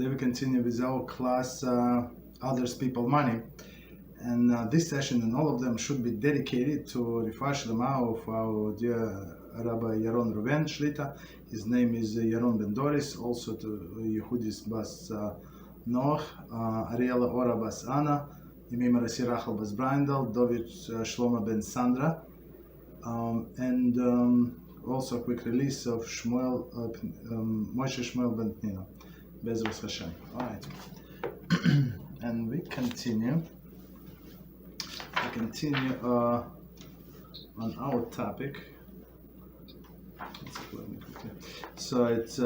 Today we continue with our class Others People Money, and this session and all of them should be dedicated to Rifash Lama of our dear Rabbi Lerner Shlita. His name is Yaron Ben Doris, also to Yehudis Bas Noach, Ariela Ora Bas Anna, Yemim Rasi Rachel Bas Brindel, David Shlomo Ben Sandra, and also a quick release of Moshe Shmuel Ben Pnina. Bezos Hashem. All right, and we continue. On our topic. So it's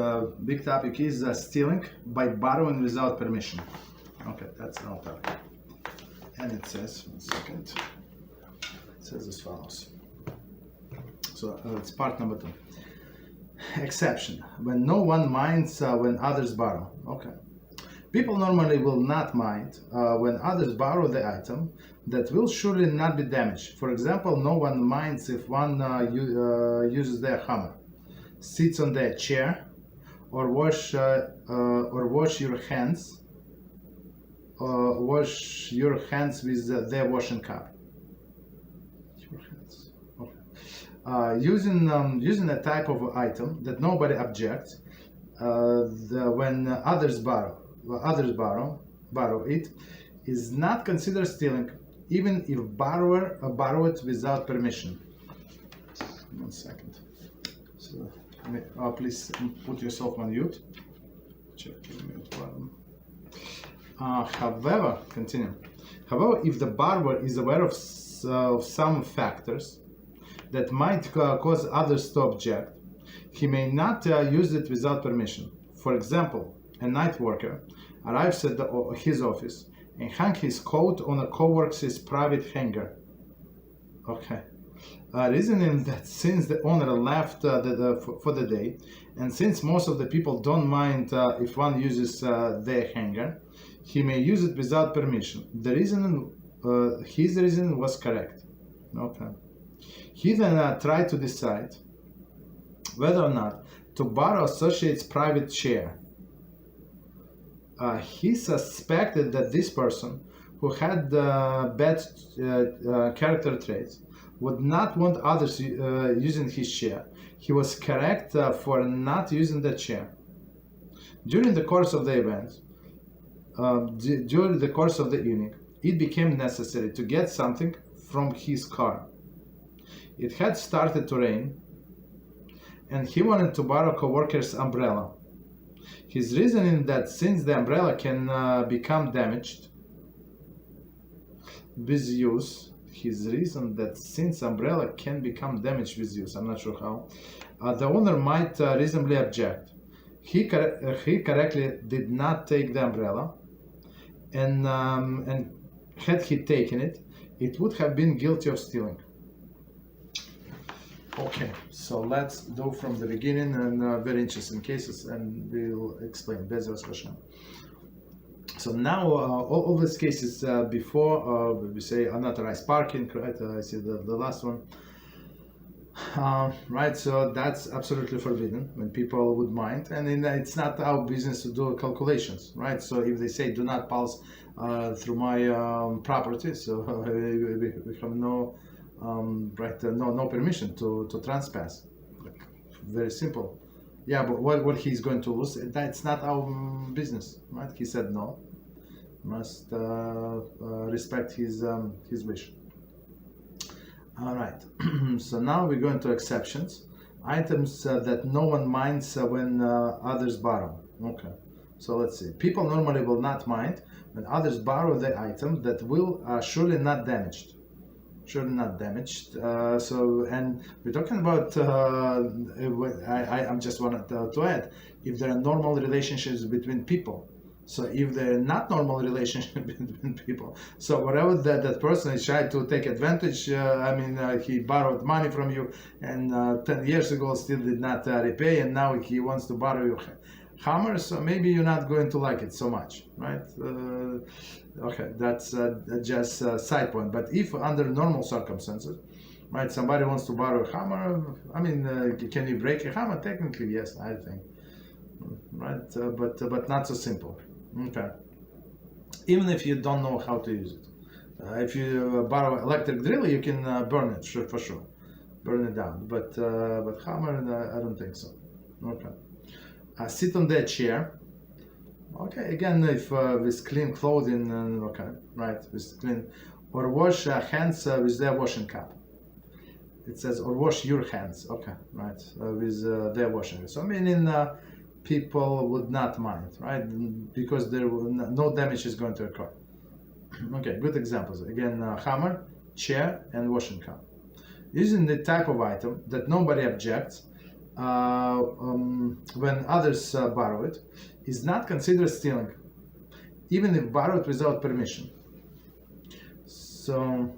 big topic is stealing by borrowing without permission. Okay, that's our topic. And it says, one second. It says as follows. So it's part number 2. Exception: when no one minds when others borrow. Okay. People normally will not mind when others borrow the item that will surely not be damaged. For example, no one minds if one uses their hammer, sits on their chair, or wash your hands with their washing cup. Using a type of item that nobody objects when others borrow it is not considered stealing, even if borrower borrow it without permission. 1 second. So please put yourself on mute. Check your mute button. However, continue. However, if the borrower is aware of some factors that might cause others to object, he may not use it without permission. For example, a night worker arrives at his office and hung his coat on a co-worker's private hanger. Okay. Reasoning that since the owner left for the day, and since most of the people don't mind if one uses their hanger, he may use it without permission. His reason was correct. Okay. He then tried to decide whether or not to borrow associate's private chair. He suspected that this person, who had bad character traits, would not want others using his chair. He was correct for not using the chair. During the course of the event, during the course of the evening, it became necessary to get something from his car. It had started to rain, and he wanted to borrow a co-worker's umbrella. His reasoning that since the umbrella can become damaged with use, I'm not sure how, the owner might reasonably object. He correctly did not take the umbrella, and had he taken it, it would have been guilty of stealing. Okay, so let's do from the beginning, and very interesting cases, and we'll explain. Bezos Hashem. So now all these cases before we say unauthorized parking, right? I see the last one, right? So that's absolutely forbidden when people would mind, and it's not our business to do calculations, right? So if they say do not pass through my property, so we have no no permission to trespass. Like, very simple. Yeah, but what he's going to lose, that's not our business, right? He said no. Must respect his wish. All right. So now we're going to exceptions. Items that no one minds when others borrow. Okay. So let's see. People normally will not mind when others borrow the item that will surely not damaged. So, and we're talking about, I just wanted to add, if there are normal relationships between people. So if there are not normal relationships between people, so whatever that person is trying to take advantage, he borrowed money from you, and 10 years ago still did not repay, and now he wants to borrow your hammer, so maybe you're not going to like it so much, right? Okay, that's just a side point. But if under normal circumstances, right, somebody wants to borrow a hammer, can you break a hammer? Technically, yes, I think, right? But not so simple. Okay. Even if you don't know how to use it. If you borrow electric drill, you can burn it for sure, burn it down. But hammer, I don't think so. Okay. Sit on the chair. Okay. Again, if with clean clothing, okay, right, with clean, or wash hands with their washing cup. It says or wash your hands. Okay, right, with their washing. So meaning people would not mind, right, because there no damage is going to occur. Okay, good examples. Again, hammer, chair, and washing cup. Using the type of item that nobody objects when others borrow it is not considered stealing, even if borrowed without permission. So,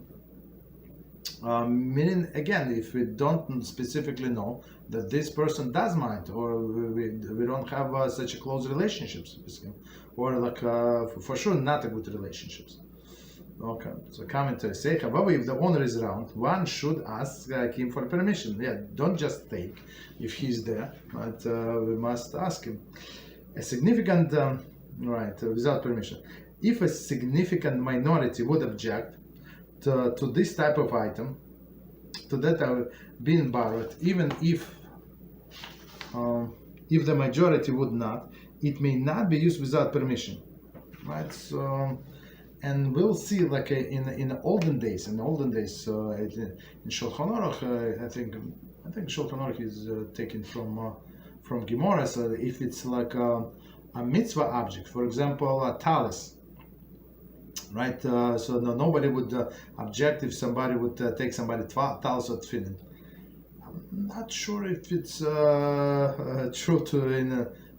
meaning again, if we don't specifically know that this person does mind, or we don't have such a close relationships with him, or like for sure not a good relationships. Okay, so commentary say, however, if the owner is around, one should ask him for permission. Yeah, don't just take if he's there, but we must ask him. A significant, right, without permission. If a significant minority would object to this type of item, to that being borrowed, even if the majority would not, it may not be used without permission, right? So. And we'll see, like in the olden days. In Shulchan Aruch, I think Shulchan Aruch is taken from Gemara. So if it's like a mitzvah object, for example, a talis, right? So nobody would object if somebody would take somebody talis or tefillin. I'm not sure if it's true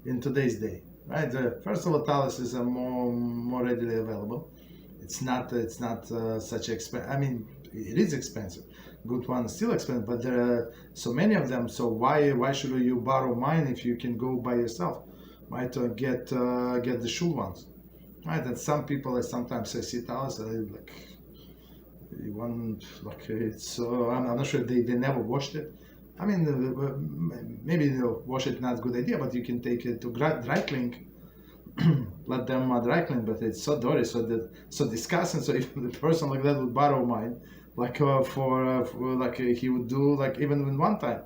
in today's day, right? First of all, talis is more readily available. It's not such expensive. I mean, it is expensive. Good one is still expensive, but there are so many of them. So why should you borrow mine if you can go by yourself, right? Or get the shul ones, right? And some people, I sometimes see talis like one like it's. I'm not sure they never washed it. I mean, maybe wash it not a good idea, but you can take it to dry clean. Let them dry clean, but it's so dirty, so disgusting. So if the person like that would borrow mine, like for like he would do like even in one time,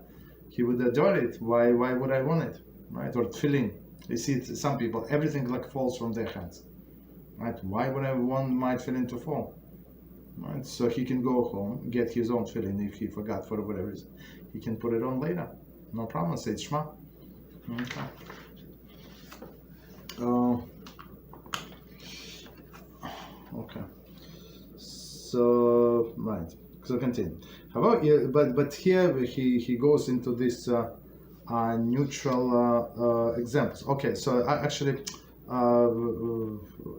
he would adore it. Why would I want it, right? Or tefillin. You see, some people everything like falls from their hands, right? Why would I want my tefillin to fall, right? So he can go home, get his own tefillin if he forgot for whatever reason. He can put it on later, no problem. Say it's Shema. Okay. Okay. So right. So continue. However, but here he goes into this neutral examples. Okay. So actually,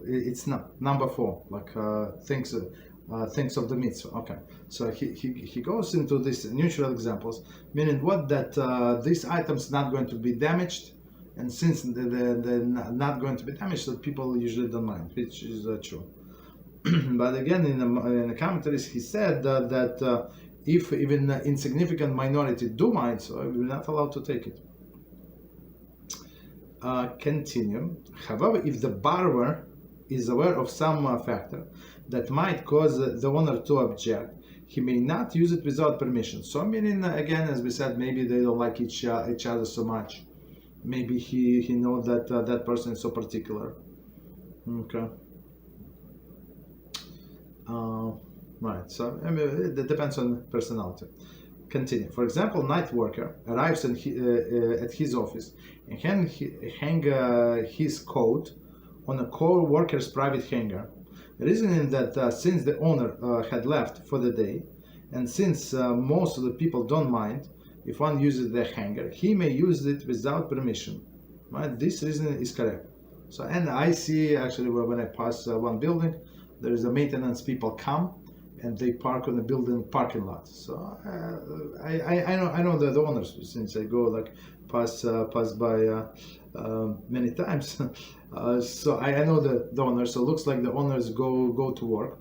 it's not number 4. Like things of the mitzvah. Okay. So he goes into these neutral examples, meaning what that this item's not going to be damaged. And since they're not going to be damaged, so people usually don't mind, which is true. But again, in the commentaries, he said that if even insignificant minority do mind, so we're not allowed to take it. Continue. However, if the borrower is aware of some factor that might cause the owner to object, he may not use it without permission. So, meaning, again, as we said, maybe they don't like each other so much. Maybe he knows that that person is so particular. Okay. Right. So I mean, it depends on personality. Continue. For example, night worker arrives at his office and hang his coat on a co-worker's private hanger, reasoning that since the owner had left for the day, and since most of the people don't mind if one uses the hanger, he may use it without permission. Right? This reason is correct. So, and I see actually when I pass one building, there is a maintenance people come and they park on the building parking lot. So I know the owners, since I go like pass by many times. So I know the owners. So it looks like the owners go to work,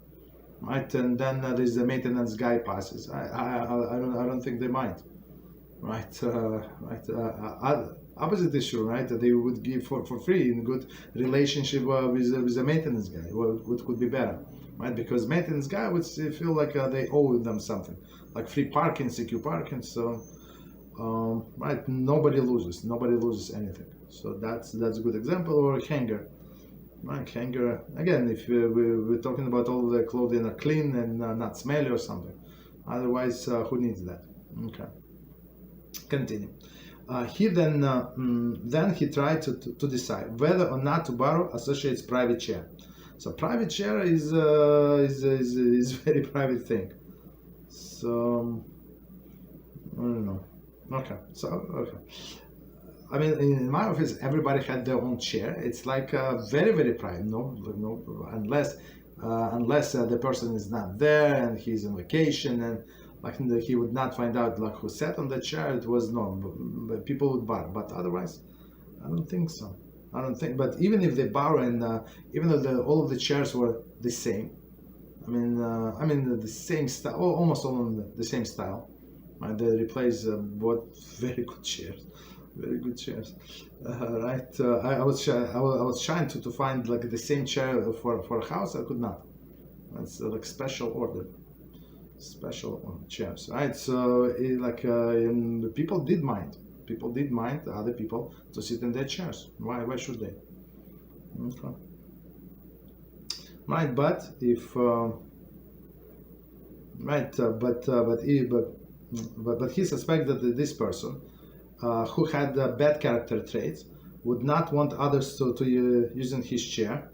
right? And then there's the maintenance guy passes. I don't think they mind. Right, Opposite issue, right? That they would give for free in good relationship with the maintenance guy. What could be better, right? Because maintenance guy would feel like they owe them something, like free parking, secure parking. So, right, nobody loses anything. So that's a good example. Or hanger, right? Hanger again. If we're talking about all the clothing are clean and not smelly or something. Otherwise, who needs that? Okay. Continue. Then he tried to decide whether or not to borrow associate's private chair. So private chair is very private thing. So I don't know. Okay. So okay. I mean, in my office, everybody had their own chair. It's like very private. No, unless the person is not there and he's on vacation and like he would not find out like who sat on the chair. It was but people would borrow. But otherwise, I don't think so. I don't think. But even if they borrow and even though all of the chairs were the same, I mean the same style, almost all on the same style. Right? They replaced both very good chairs. Very good chairs, right? I was trying to find like the same chair for a house. I could not. It's like special chairs, right? So people did mind. People did mind other people to sit in their chairs. Why should they? Okay. Right, but if but he suspects that this person who had bad character traits would not want others to using his chair.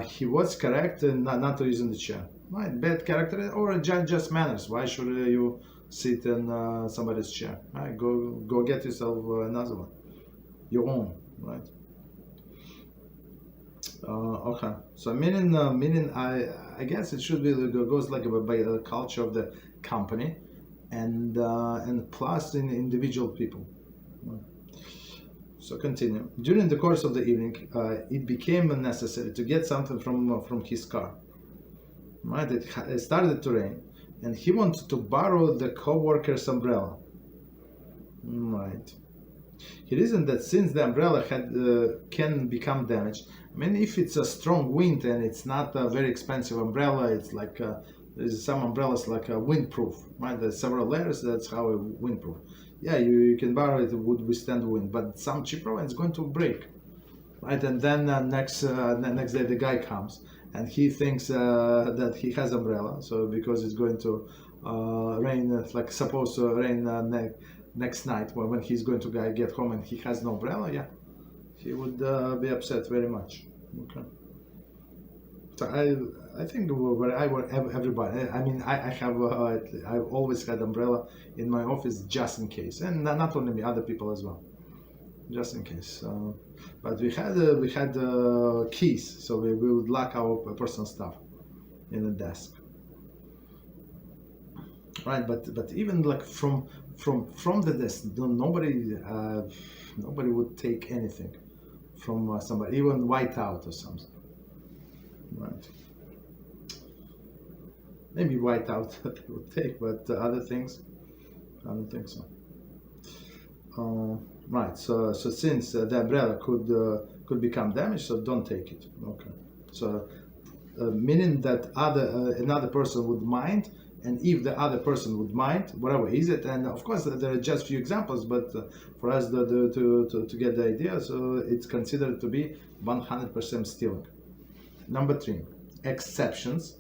He was correct in not to using the chair. Right, bad character or just manners. Why should you sit in somebody's chair? Right, go get yourself another one, your own. Right. Okay. So meaning I guess it should be goes like by the culture of the company. And plus in individual people. So continue. During the course of the evening, it became necessary to get something from his car. Right, it started to rain, and he wanted to borrow the co-worker's umbrella. Right. He reasoned that since the umbrella can become damaged. I mean, if it's a strong wind and it's not a very expensive umbrella, it's like. There's some umbrellas like windproof, right? There's several layers. That's how a windproof. Yeah, you can borrow it; would withstand wind. But some cheaper one is going to break, right? And then next day the guy comes and he thinks that he has umbrella. So because it's going to rain, like supposed to rain next night when he's going to get home and he has no umbrella, yeah, he would be upset very much. Okay. So I think where I work, everybody. I mean, I've always had umbrella in my office just in case, and not only me, other people as well, just in case. But we had keys, so we would lock our personal stuff in the desk. Right, but even like from the desk, nobody would take anything from somebody, even whiteout or something. Right. Maybe whiteout they would take, but other things, I don't think so. Right. So since the umbrella could become damaged, so don't take it. Okay. So meaning that another person would mind, and if the other person would mind, whatever is it, and of course there are just few examples, but for us to get the idea, so it's considered to be 100% stealing. Number 3, exceptions.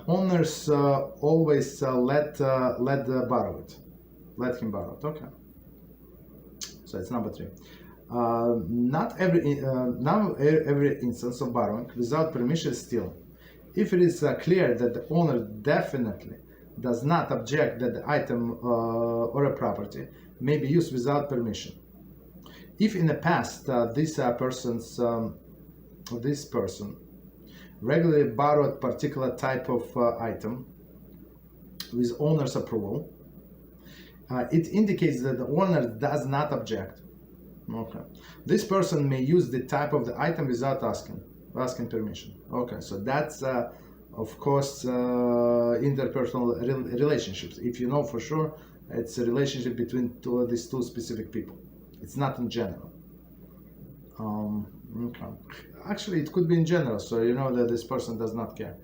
Owners always let borrow it. Let him borrow it. Okay. So it's number 3. Not every instance of borrowing without permission is stealing. If it is clear that the owner definitely does not object that the item or a property may be used without permission. If in the past this person regularly borrowed particular type of item with owner's approval, it indicates that the owner does not object. Okay. This person may use the type of the item without asking permission. Okay, so that's of course interpersonal relationships. If you know for sure, it's a relationship between these two specific people. It's not in general. Okay. Actually, it could be in general, so you know that this person does not care.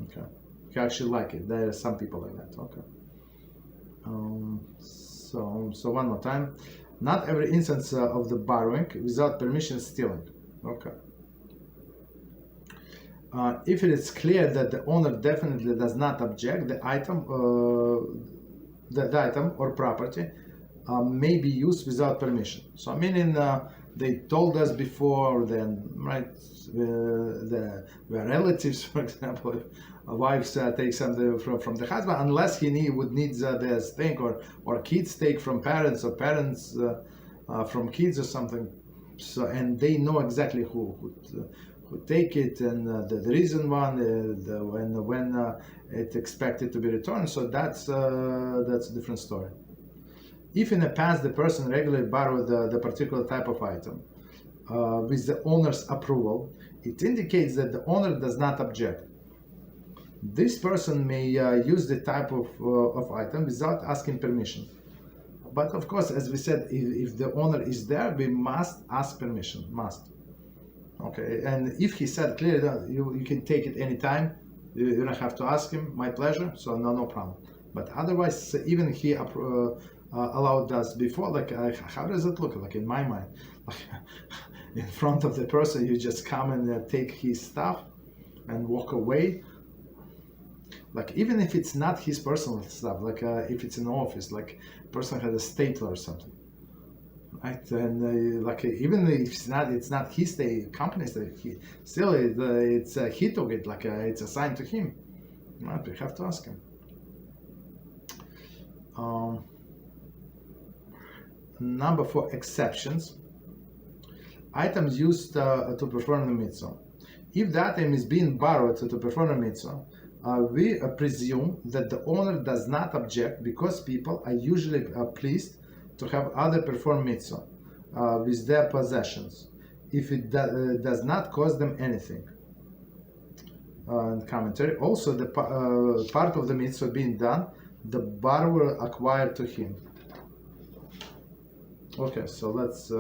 Okay. He actually like it. There are some people like that. Okay. So one more time. Not every instance of the borrowing without permission is stealing. Okay. If it is clear that the owner definitely does not object, the item or property may be used without permission. So meaning they told us before, then right, the relatives, for example, if wives take something from the husband, unless he would need this thing, or kids take from parents, or parents from kids or something. So and they know exactly who take it, and the reason when it's expected to be returned. So that's a different story. If in the past the person regularly borrowed the particular type of item with the owner's approval, it indicates that the owner does not object. This person may use the type of item without asking permission. But of course, as we said, if the owner is there, we must ask permission, must. Okay, and if he said clearly that you can take it anytime, you don't have to ask him, my pleasure, so no problem. But otherwise, even he allowed us before, like how does it look like in my mind? Like in front of the person, you just come and take his stuff and walk away. Like even if it's not his personal stuff, like if it's an office, like person has a stapler or something, right? And like even if it's not his company's stay, still it's he took it, like it's assigned to him. Right? We have to ask him. Number 4, exceptions. Items used to perform the mitzvah. If the item is being borrowed to perform a mitzvah, we presume that the owner does not object, because people are usually pleased to have others perform mitzvah with their possessions, if it does not cost them anything. And commentary. Also, the part of the mitzvah being done, the borrower acquired to him. Okay, so let's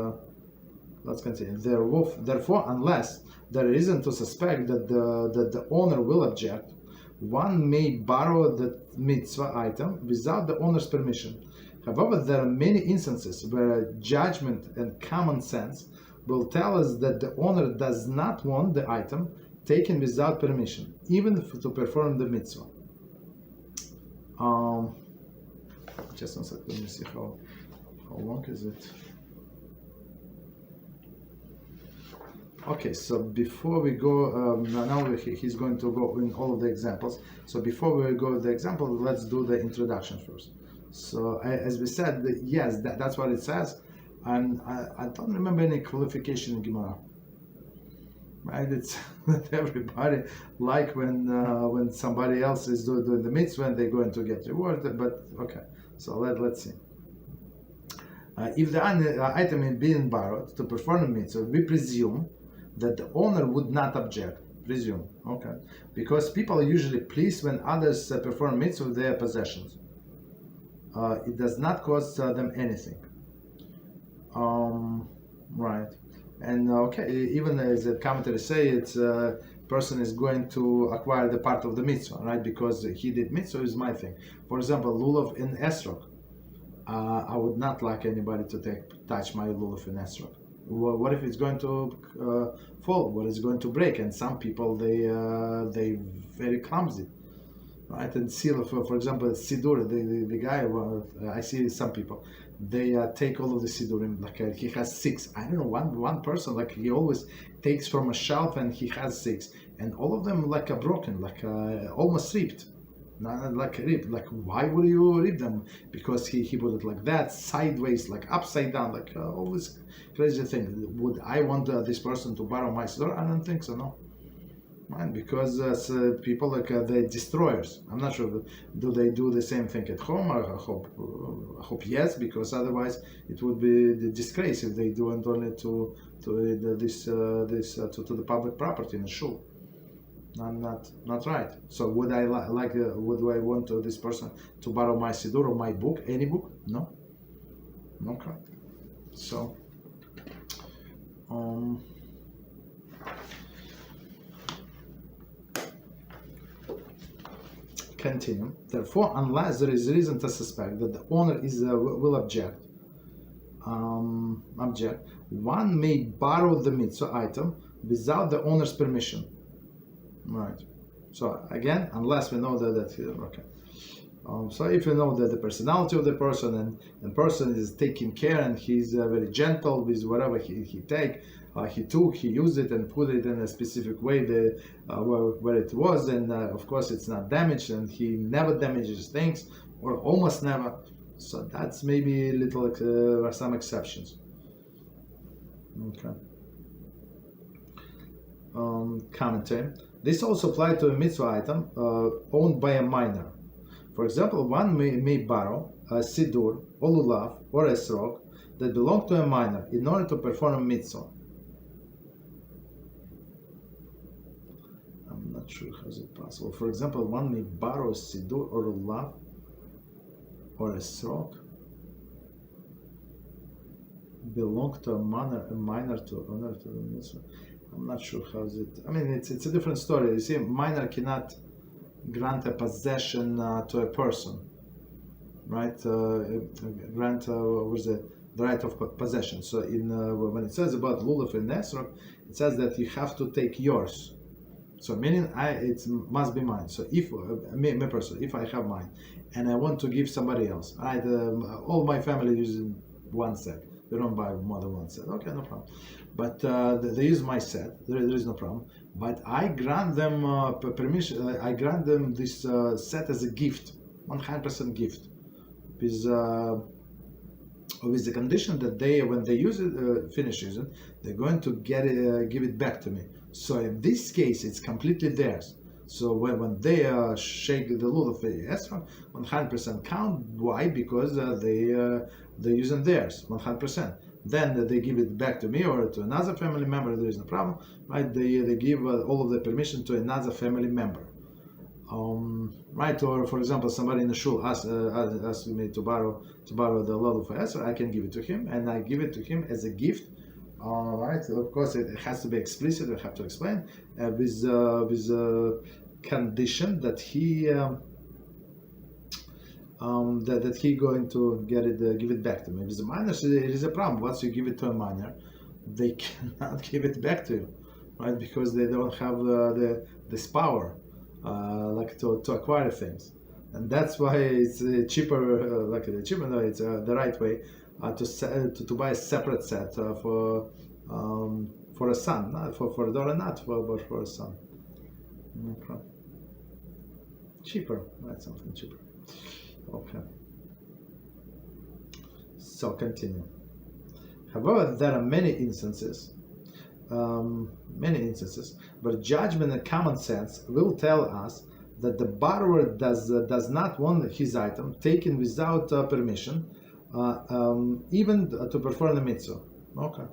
continue. Therefore, unless there is reason to suspect that the owner will object, one may borrow the mitzvah item without the owner's permission. However, there are many instances where judgment and common sense will tell us that the owner does not want the item taken without permission, even to perform the mitzvah. Just one second, let me see how long is it. Okay, so before we go, now he's going to go in all of the examples. So before we go to the example, let's do the introduction first. So as we said, yes, that's what it says. And I don't remember any qualification in Gemara. Right? It's that everybody like when somebody else is doing the mitzvah and they're going to get rewarded. But okay, so let's see. If the item is being borrowed to perform a mitzvah, we presume that the owner would not object. Presume, okay, because people are usually pleased when others perform mitzvah with their possessions. It does not cost them anything. Right. And okay, even as the commentators say, it's person is going to acquire the part of the mitzvah, right? Because he did mitzvah is my thing. For example, lulav in esrog. I would not like anybody to touch my lulav in esrog. What if it's going to fall? What is going to break? And some people they very clumsy, right? And seal, for example, sidur. The guy, I see some people. They take all of the sidurim, like he has 6. I don't know, one person, like he always takes from a shelf and he has 6, and all of them like are broken, like almost ripped, not like ripped. Like why would you rip them? Because he put it like that, sideways, like upside down, like all this crazy thing. Would I want this person to borrow my sidur? I don't think so, no. Right? Because people like they're destroyers. I'm not sure. Do they do the same thing at home? I hope yes, because otherwise it would be the disgrace if they do it only to the public property in a shul. Not right. So would I would I want this person to borrow my sidur or my book, any book? No. Okay. So, continue. Therefore, unless there is reason to suspect that the owner will object, one may borrow the mitzvah item without the owner's permission. Right. So again, unless we know that okay. So if you know that the personality of the person and person is taking care and he's very gentle with whatever he used it and put it in a specific way where it was, and of course it's not damaged, and he never damages things or almost never. So that's maybe a little some exceptions. Okay. Commentary. This also applies to a mitzvah item owned by a minor. For example, one may borrow a sidur, or lulav, or esrog that belong to a minor in order to perform a mitzvah. I'm not sure how is it possible. For example, one may borrow a sidur or lulav or esrog belong to a minor to honor to the mitzvah. I'm not sure how is it. I mean, it's a different story. You see, a minor cannot grant a possession to a person, right? Grant the right of possession. So when it says about lulav and esrog, it says that you have to take yours. So meaning it must be mine. So if me person, if I have mine and I want to give somebody else, right? All my family using one set. They don't buy more than one set. Okay, no problem. But they use my set. There is no problem. But I grant them permission. I grant them this set as a gift, 100% gift, with the condition that when they use it, finish using it, they're going to give it back to me. So in this case, it's completely theirs. So when they shake the lulav esrog, 100% count. Why? Because they're using theirs 100%. Then they give it back to me or to another family member. There is no problem, right? They give all of the permission to another family member, right? Or for example, somebody in the shul asks me to borrow the lulav esrog. I can give it to him, and I give it to him as a gift. Right? Of course, it has to be explicit. We have to explain with condition that he that he going to give it back to me. With the minors, it is a problem. Once you give it to a minor, they cannot give it back to you, right? Because they don't have this power, like to acquire things, and that's why it's cheaper. It's the right way to buy a separate set for a son, not for a daughter, but for a son. Okay. Cheaper, right? Something cheaper. Okay. So continue. However, there are many instances, where judgment and common sense will tell us that the borrower does not want his item taken without permission, even to perform the mitzvah. Okay.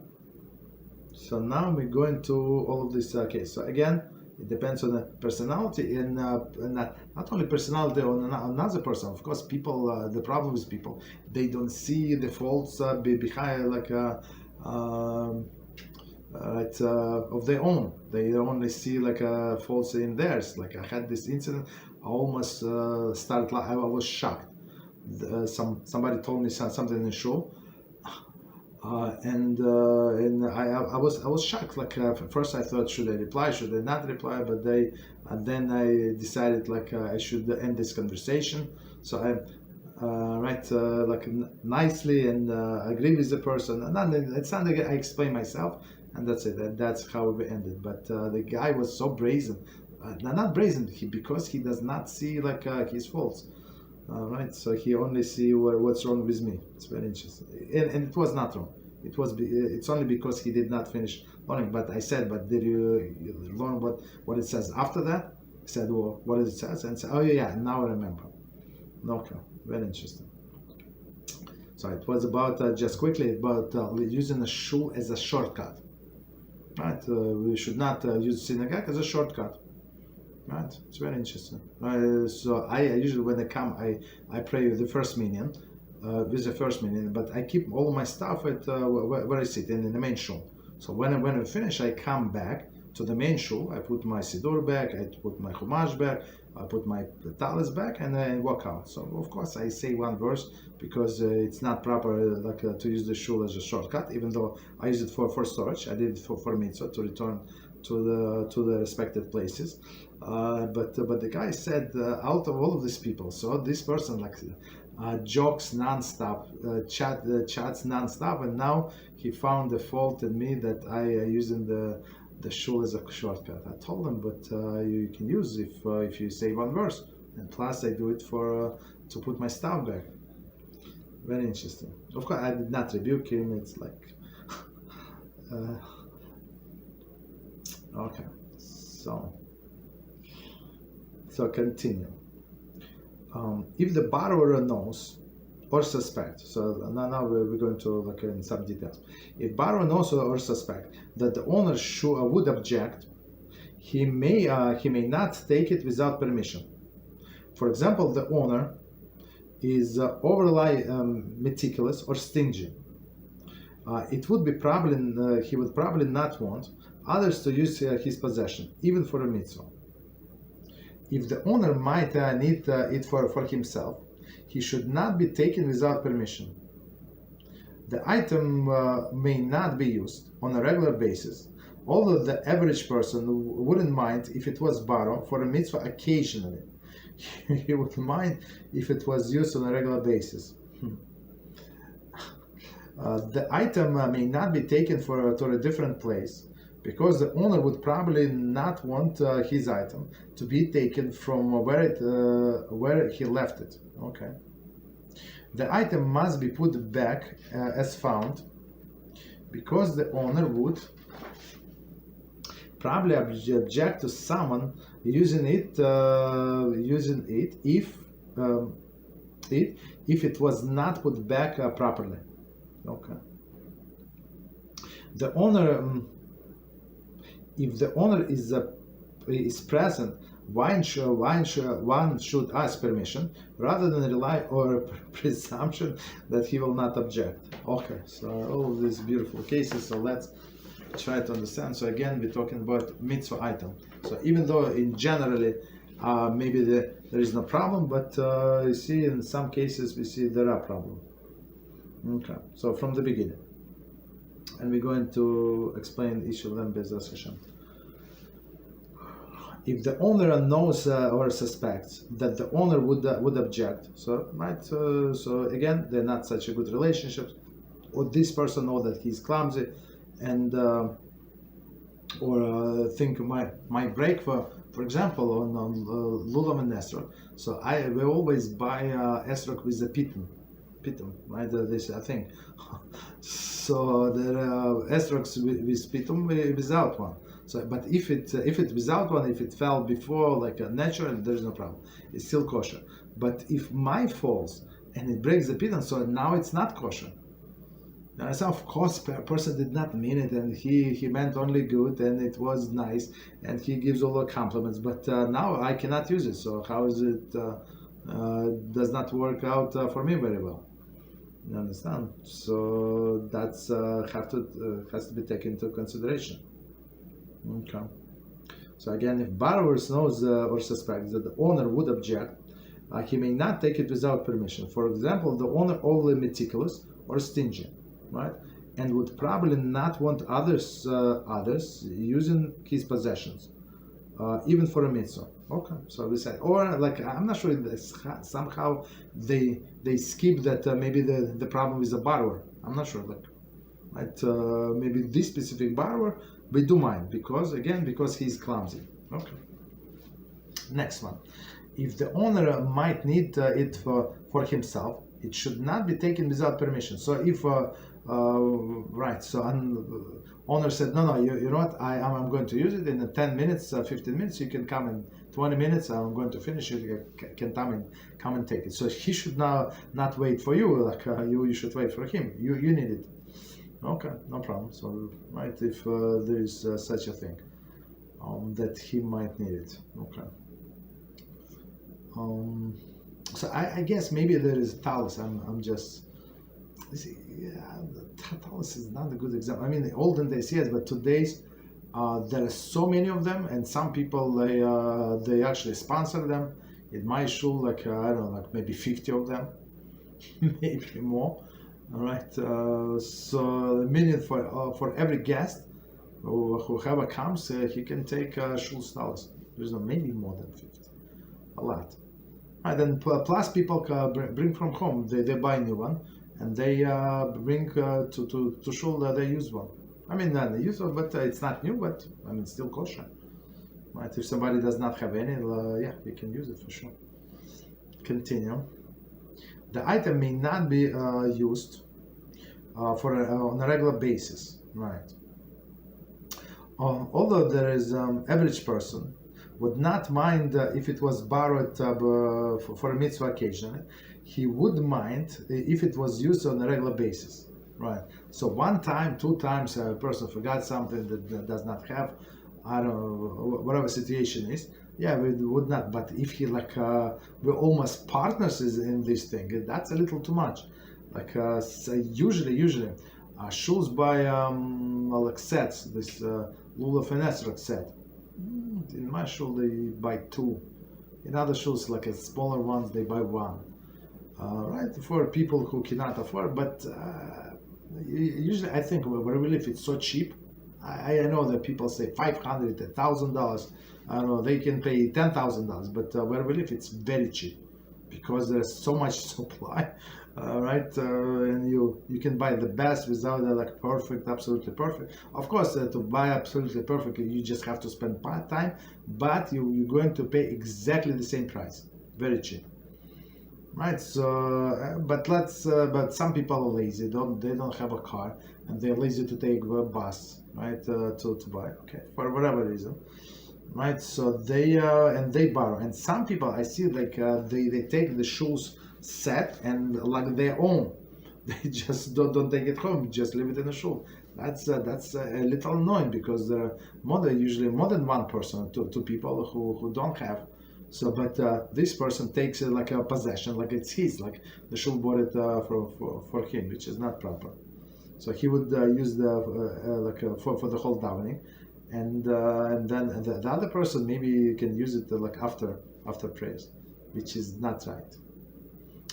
So now we're going to all of this case. So again, it depends on the personality and not only personality on another person. Of course, people. The problem is people. They don't see the faults behind, of their own. They only see faults in theirs. Like I had this incident. I almost started. I was shocked. Somebody told me something in the show. And I was shocked. First I thought, should I reply? Should I not reply? But then I decided I should end this conversation. So I write nicely and agree with the person. And then it's not like I explain myself, and that's it. That's how we ended. But the guy was so brazen, not brazen, because he does not see his faults. Right, so he only see what's wrong with me. It's very interesting, and it was not wrong. It's only because he did not finish learning. But I said, but did you learn what it says after that? He said, well, what does it say? And said, oh yeah, now I remember. Okay, very interesting. So it was about just quickly about using a shul as a shortcut. Right, we should not use synagogue as a shortcut. Right, it's very interesting. So I usually, when I come, I pray the first minyan, with the first meaning, but I keep all of my stuff at where I sit in the main shul. So when I finish, I come back to the main shul. I put my siddur back, I put my chumash back, I put my talis back, and I walk out. So of course I say one verse because it's not proper to use the shul as a shortcut. Even though I use it for storage, I did it for mitzvah to return to the respective places. But the guy said out of all of these people, so this person jokes nonstop, chats nonstop, and now he found the fault in me that I using the shul as a shortcut. I told him, but you can use if you say one verse, and plus I do it for to put my stuff back. Very interesting. Of course, I did not rebuke him. It's like okay. So continue. If the borrower knows or suspects, so now we're going to look in some details. If borrower knows or suspects that the owner would object, he may not take it without permission. For example, the owner is overly meticulous or stingy. It would be he would probably not want others to use his possession, even for a mitzvah. If the owner might need it for himself, he should not be taken without permission. The item may not be used on a regular basis, although the average person wouldn't mind if it was borrowed for a mitzvah occasionally. He would mind if it was used on a regular basis. The item may not be taken to a different place, because the owner would probably not want his item to be taken from where he left it. Okay. The item must be put back as found, because the owner would probably object to someone using it if it was not put back properly. Okay. The owner. If the owner is present, one should ask permission rather than rely on presumption that he will not object. Okay, so all of these beautiful cases. So let's try to understand. So again, we're talking about mitzvah item. So even though in generally maybe there is no problem, but you see in some cases we see there are problems. Okay, so from the beginning. And we're going to explain each of them B'ezras Hashem. If the owner knows or suspects that the owner would object, so again they're not such a good relationship, or this person knows that he's clumsy, and or think might break for example on Lulam and Esrog. So we always buy Esrog with a pitum, right? This I think. So there are esrogs with pitum without one. So, but if it without one, if it fell before like a natural, there's no problem. It's still kosher. But if mine falls and it breaks the pitum, so now it's not kosher. Now, so of course, a person did not mean it, and he meant only good, and it was nice, and he gives all the compliments. But now I cannot use it. So how is it? Does not work out for me very well. You understand? So that's has to be taken into consideration. Okay. So again, if borrower knows or suspects that the owner would object, he may not take it without permission. For example, the owner overly meticulous or stingy, right, and would probably not want others using his possessions, even for a mitzvah. Okay, so we said, or like I'm not sure if somehow they skip that maybe the problem is a borrower. I'm not sure, like, right? Maybe this specific borrower we do mind because he's clumsy. Okay. Next one, if the owner might need it for himself, it should not be taken without permission. So if right, so owner said, no, you know what, I'm going to use it in 10 minutes, 15 minutes, you can come in 20 minutes, I'm going to finish it, you can come and take it. So he should now not wait for you, like you should wait for him, you need it. Okay, no problem. So, right, if there is such a thing, that he might need it. Okay. So So I guess maybe there is talus. I'm just. See, yeah, talus is not a good example. I mean, the olden days, yes, but today's there are so many of them, and some people they actually sponsor them. In my shul, like I don't know, like maybe 50 of them, maybe more. All right, so a million for every guest whoever comes, he can take shul talus. There's no maybe more than 50, a lot. And then plus people bring from home. They buy a new one, and they bring to shul they use one. I mean, they use one, but it's not new. But I mean, still kosher. Right? If somebody does not have any, yeah, you can use it for sure. Continue. The item may not be used on a regular basis. Right. Although there is average person would not mind if it was borrowed for a mitzvah occasionally. He would mind if it was used on a regular basis, right? So one time, two times, a person forgot something that does not have, I don't know, whatever situation is, yeah, we would not. But if he we're almost partners in this thing, that's a little too much. So usually, shuls buy like sets, this lulav and esrog set. In my shul they buy two. In other shuls, like a smaller ones, they buy one. Right, for people who cannot afford. But usually, I think where we live, it's so cheap. I know that people say $500, $1,000. I don't know, they can pay $10,000, but where we live, it's very cheap because there's so much supply. Right, and you can buy the best without perfect, absolutely perfect. Of course, to buy absolutely perfect, you just have to spend time, but you're going to pay exactly the same price, very cheap. Right, so but some people are lazy. They don't have a car, and they're lazy to take a bus, right, to buy. Okay, for whatever reason, right? So they borrow, and some people I see they take the shoes set and like their own. They just don't take it home. Just leave it in the shul. That's a little annoying because there are usually more than one person, two people who don't have. So, but this person takes it like a possession, like it's his, like the shul bought it for him, which is not proper. So he would use for the whole davening, and then the other person maybe can use it after prayers, which is not right.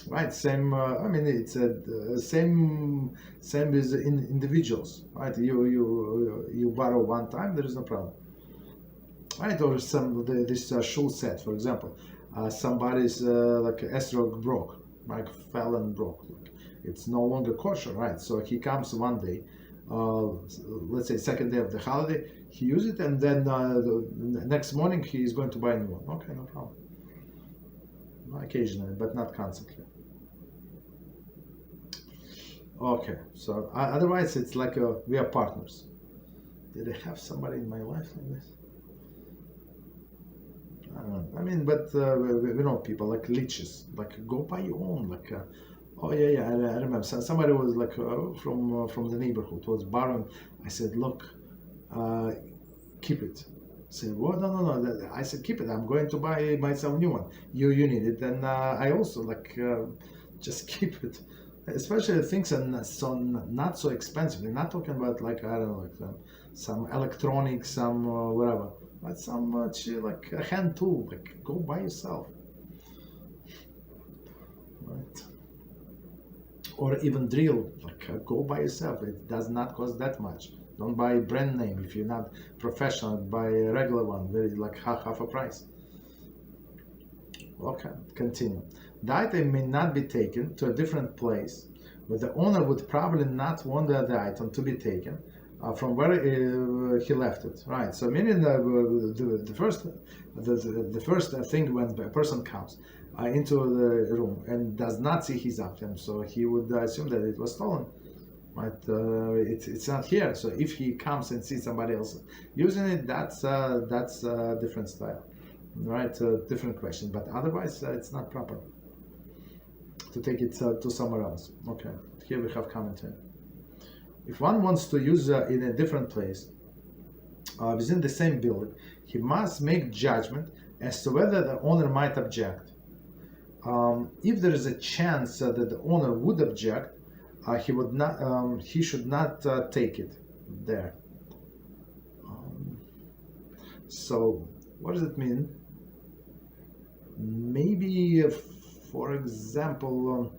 Right, same. I mean, it's same with individuals. Right, you borrow one time, there is no problem. Right, or this shul set, for example, somebody's esrog broke, like fell and broke. It's no longer kosher, right? So he comes one day, let's say second day of the holiday, he uses it, and then the next morning he is going to buy a new one. Okay, no problem. Occasionally, but not constantly. Okay, so otherwise it's like we are partners. Did I have somebody in my life like this? I don't know. I mean, but we know people like leeches. Like, go buy your own. Oh yeah, I remember. Somebody was from the neighborhood was borrowing. I said, look, keep it. I said, what? No. I said, keep it. I'm going to buy myself a new one. You need it. Then I also just keep it. Especially things are not so expensive. We're not talking about I don't know, some electronics, some whatever. But some like a hand tool, go buy yourself, right? Or even drill, go buy yourself. It does not cost that much. Don't buy brand name if you're not professional. Buy a regular one, very half a price. Okay, continue. The item may not be taken to a different place, but the owner would probably not want the item to be taken from where he left it, right? So meaning the first thing when a person comes into the room and does not see his item, so he would assume that it was stolen, right? It's not here. So if he comes and sees somebody else using it, that's a different style, right? Different question. But otherwise, it's not proper to take it to somewhere else. Okay, here we have commentary. If one wants to use in a different place within the same building, he must make judgment as to whether the owner might object. If there is a chance that the owner would object, he should not take it there. So what does it mean? Maybe, for example,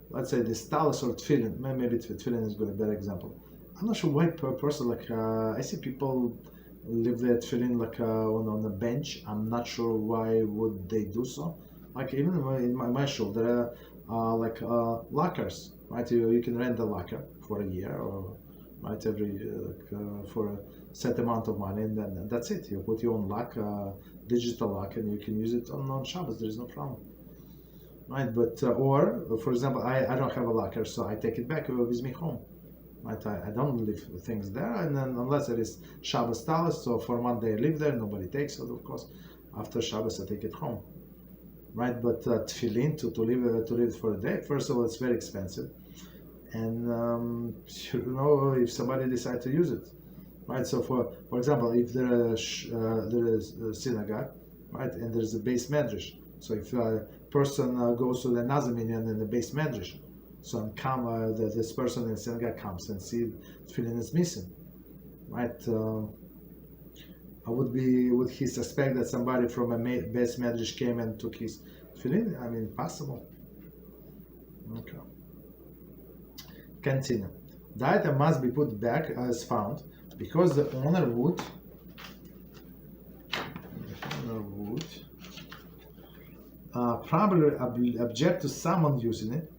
let's say this talis or tefillin. Maybe tefillin is a better example. I'm not sure why per person, like I see people leave their tefillin like on a bench. I'm not sure why would they do so. Like even in my shul, there are lockers, right? You can rent a locker for a year, or right every for a set amount of money, and then that's it. You put your own lock, digital lock, and you can use it on Shabbos. There is no problem, right? But or for example, I don't have a locker, so I take it back with me home. Right? I don't leave things there, and then unless it is Shabbos talis, so for one day I live there, nobody takes it, of course. After Shabbos, I take it home, right? But tefillin to live for a day. First of all, it's very expensive, and if somebody decides to use it, right? So for example, if there is a synagogue, right, and there is a base medrash, so if a person goes to the Nazaminian in the base medrash, so this person in the synagogue comes and see tefillin is missing, right? Would he suspect that somebody from a base medrash came and took his tefillin? I mean, possible. Okay. Continue. The item must be put back as found, because the owner would probably object to someone using it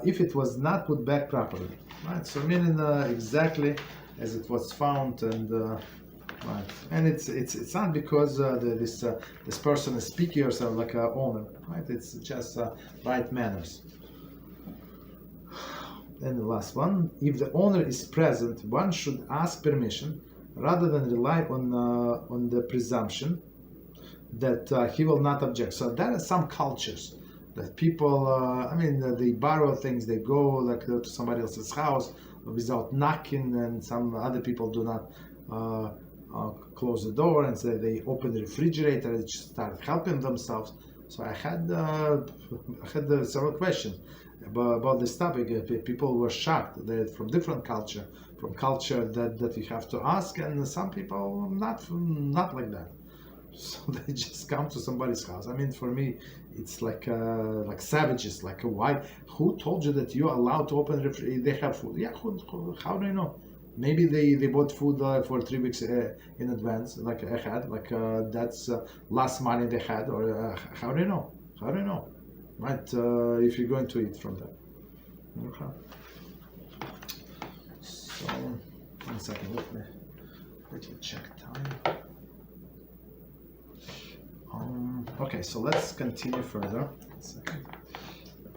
if it was not put back properly, right? So meaning exactly as it was found, and right, and it's not because this person is picky or something like an owner, right? It's just right manners. And the last one: if the owner is present, one should ask permission rather than rely on the presumption that he will not object. So there are some cultures that people, they borrow things, they go like to somebody else's house without knocking, and some other people do not close the door, and so they open the refrigerator and start helping themselves. So I had several questions about this topic. People were shocked. They're from different culture, from culture that you have to ask, and some people not like that. So they just come to somebody's house. I mean, for me, it's like savages. Like, why? Who told you that you're allowed to open the refrigerator? They have food. Yeah, how do you know? Maybe they bought food for 3 weeks in advance, like ahead. Like that's last money they had, or how do you know? How do you know? Right? If you're going to eat from that. Okay. So, 1 second. Let me quickly check time. Okay, so let's continue further. 1 second.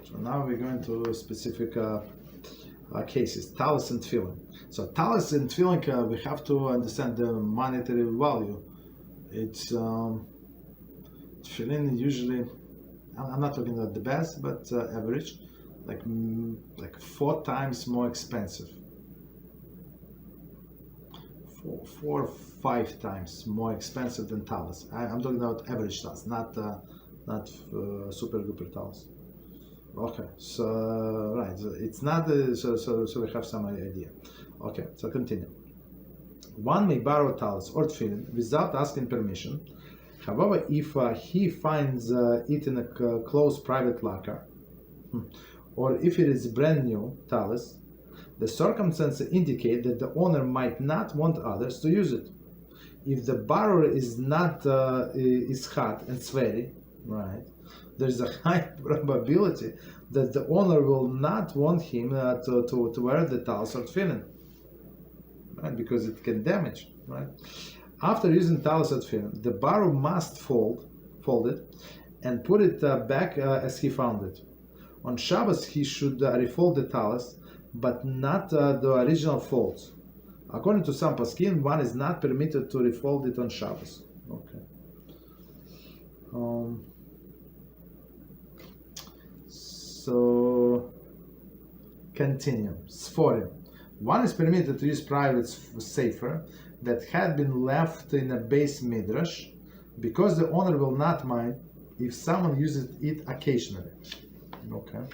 So now we're going to specific cases, talis and tefillin. So talis and tefillin, we have to understand the monetary value. It's tefillin usually, I'm not talking about the best, but average, like 4 times more expensive. 4 or 5 times more expensive than talis. I'm talking about average talis, not super duper talis. Okay, so right, so it's not so we have some idea. Okay, so continue. One may borrow talis or tefillin without asking permission. However, if he finds it in a closed private locker, or if it is brand new talis, the circumstances indicate that the owner might not want others to use it. If the borrower is not is hot and sweaty, right, there's a high probability that the owner will not want him to wear the talis or tefillin, right, because it can damage, right. After using talis or tefillin, the borrower must fold it and put it back as he found it. On Shabbos, he should refold the talis, but not the original folds. According to some poskim, one is not permitted to refold it on Shabbos. Okay. So continue. Sforim. One is permitted to use private sefer that had been left in a base midrash, because the owner will not mind if someone uses it occasionally. Okay.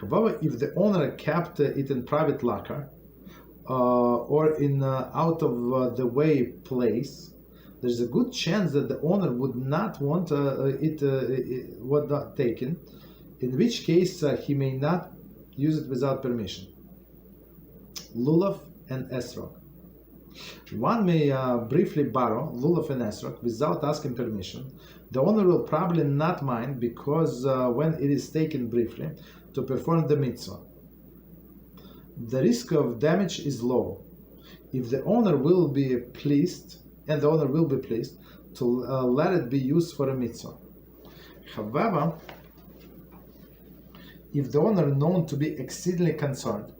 However, if the owner kept it in private locker or in out of the way place, there's a good chance that the owner would not want it taken, in which case he may not use it without permission. Lulav and esrog. One may briefly borrow lulav and esrog without asking permission. The owner will probably not mind because when it is taken briefly to perform the mitzvah, the risk of damage is low. If the owner will be pleased, and the owner will be pleased to let it be used for a mitzvah. However, if the owner known to be exceedingly concerned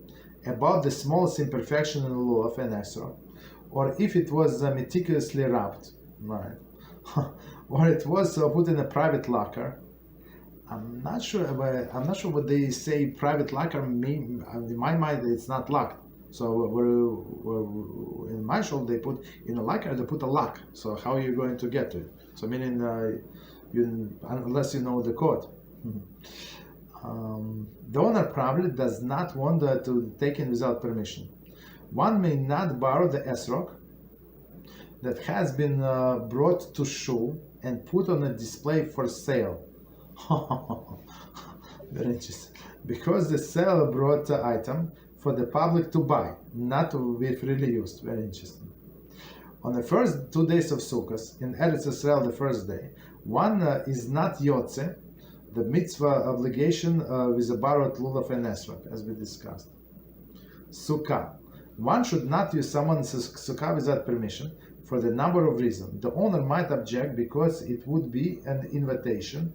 about the smallest imperfection in the lulav and esrog, or if it was meticulously wrapped, right, or it was put in a private locker, I'm not sure what they say private locker mean. In my mind, it's not locked. So in my shul, they put in a locker, they put a lock. So how are you going to get to it? So meaning, unless you know the code. The owner probably does not want to take it without permission. One may not borrow the esrog that has been brought to shul and put on a display for sale. Very interesting. Because the seller brought the item for the public to buy, not to be freely used. Very interesting. On the first 2 days of Sukkot, in Eretz Israel, the first day, one is not yotze, the mitzvah obligation with a borrowed lulav and esrog, as we discussed. Sukkah. One should not use someone's sukkah without permission for the number of reasons. The owner might object because it would be an invasion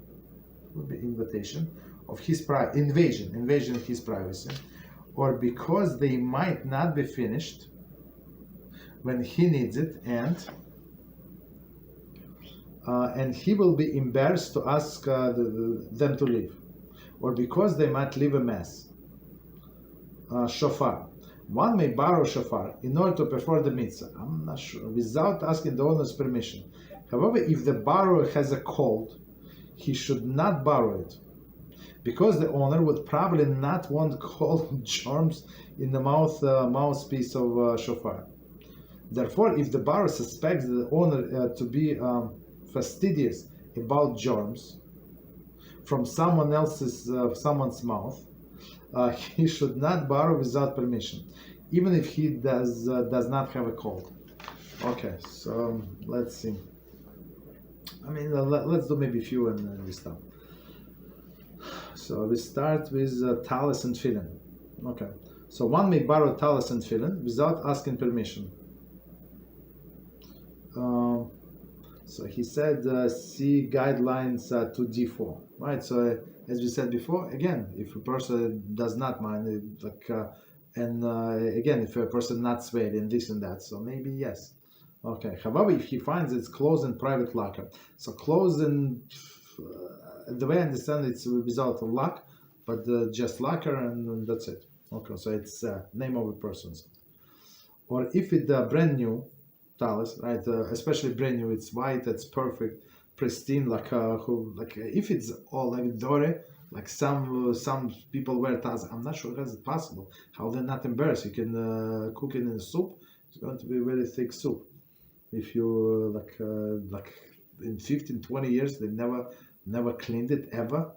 of his invasion of his privacy, or because they might not be finished when he needs it, and he will be embarrassed to ask them to leave, or because they might leave a mess. Shofar. One may borrow shofar in order to perform the mitzvah, I'm not sure, without asking the owner's permission. However, if the borrower has a cold, he should not borrow it, because the owner would probably not want cold germs in the mouthpiece of shofar. Therefore, if the borrower suspects the owner to be fastidious about germs from someone's mouth, he should not borrow without permission, even if he does not have a cold. Okay, so let's see. Let's do maybe a few and then we stop. So we start with talis and tefillin. Okay, so one may borrow talis and tefillin without asking permission. So he said, see guidelines to D4, right? So as we said before, again, if a person does not mind, again, if a person not sweating and this and that, so maybe yes. Okay. However, if he finds it's closed in private locker, so closed in the way I understand it's without a lock, but just locker and that's it. Okay, so it's name of a person. Or if it's brand new talis, right? Especially brand new, it's white, it's perfect, pristine, if it's all like dore, like some people wear talis. I'm not sure how it's possible. How they're not embarrassed. You can cook it in a soup. It's going to be a very thick soup. If you like in 15, 20 years they never cleaned it ever.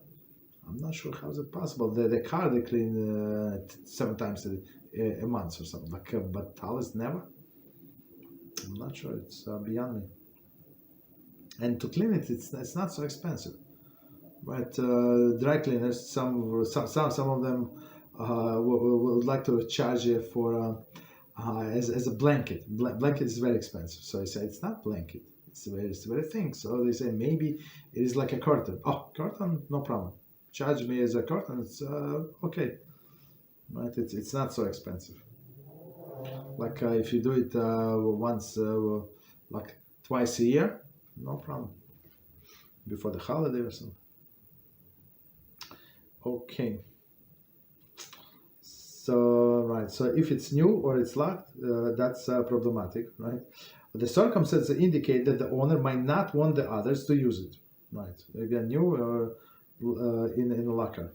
I'm not sure how is it possible. The car they clean 7 times a month or something. But talis never. I'm not sure. It's beyond me. And to clean it, it's not so expensive. But dry cleaners, some of them would like to charge you for as a blanket. Blanket is very expensive. So I say it's not blanket. It's very thin. So they say maybe it is like a curtain. Oh, curtain, no problem. Charge me as a curtain. It's okay. Right? It's not so expensive. Like if you do it once, like twice a year, no problem. Before the holiday or something. Okay. So if it's new or it's locked, that's problematic, right? The circumstances indicate that the owner might not want the others to use it, right? Again, new or in a locker.